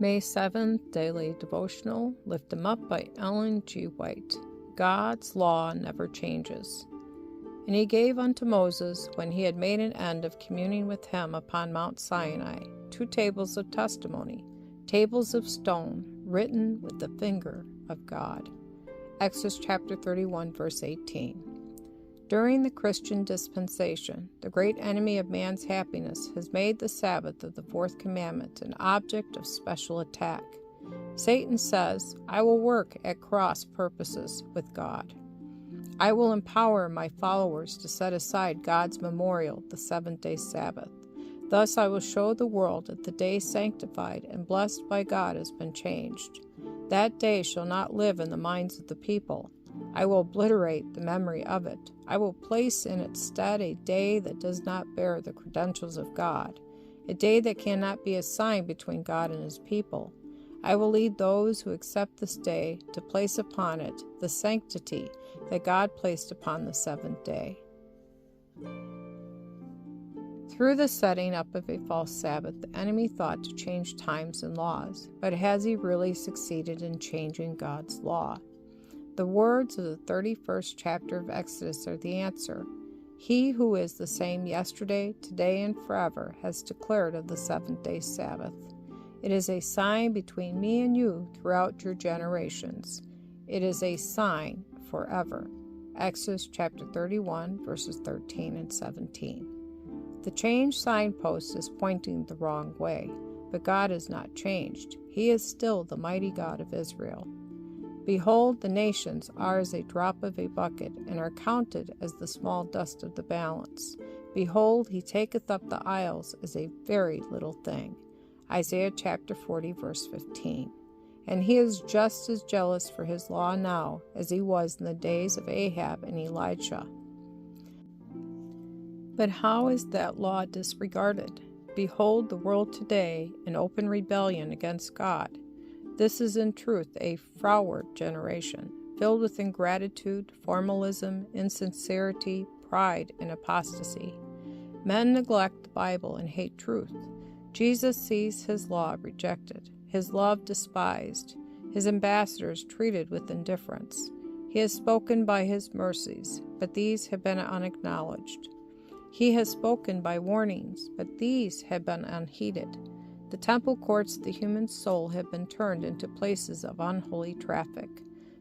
May 7th Daily Devotional, Lift 'Em Up by Ellen G. White. God's law never changes. And he gave unto Moses, when he had made an end of communing with him upon Mount Sinai, 2 tables of testimony, tables of stone, written with the finger of God. Exodus chapter 31, verse 18. During the Christian dispensation, the great enemy of man's happiness has made the Sabbath of the fourth commandment an object of special attack. Satan says, I will work at cross purposes with God. I will empower my followers to set aside God's memorial, the seventh-day Sabbath. Thus I will show the world that the day sanctified and blessed by God has been changed. That day shall not live in the minds of the people. I will obliterate the memory of it. I will place in its stead a day that does not bear the credentials of God, a day that cannot be a sign between God and his people. I will lead those who accept this day to place upon it the sanctity that God placed upon the seventh day. Through the setting up of a false Sabbath, the enemy thought to change times and laws, but has he really succeeded in changing God's law? The words of the 31st chapter of Exodus are the answer. He who is the same yesterday, today, and forever has declared of the seventh-day Sabbath. It is a sign between me and you throughout your generations. It is a sign forever. Exodus chapter 31, verses 13 and 17. The changed signpost is pointing the wrong way, but God has not changed. He is still the mighty God of Israel. Behold, the nations are as a drop of a bucket, and are counted as the small dust of the balance. Behold, he taketh up the isles as a very little thing. Isaiah chapter 40, verse 15. And he is just as jealous for his law now as he was in the days of Ahab and Elijah. But how is that law disregarded? Behold, the world today in open rebellion against God. This is in truth a froward generation, filled with ingratitude, formalism, insincerity, pride, and apostasy. Men neglect the Bible and hate truth. Jesus sees his law rejected, his love despised, his ambassadors treated with indifference. He has spoken by his mercies, but these have been unacknowledged. He has spoken by warnings, but these have been unheeded. The temple courts of the human soul have been turned into places of unholy traffic.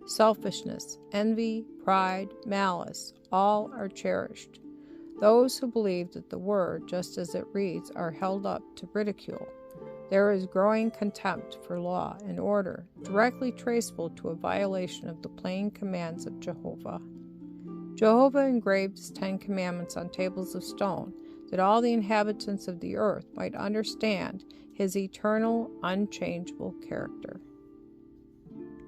Selfishness, envy, pride, malice, all are cherished. Those who believe that the word, just as it reads, are held up to ridicule. There is growing contempt for law and order, directly traceable to a violation of the plain commands of Jehovah. Jehovah engraved his 10 commandments on tables of stone, that all the inhabitants of the earth might understand his eternal, unchangeable character.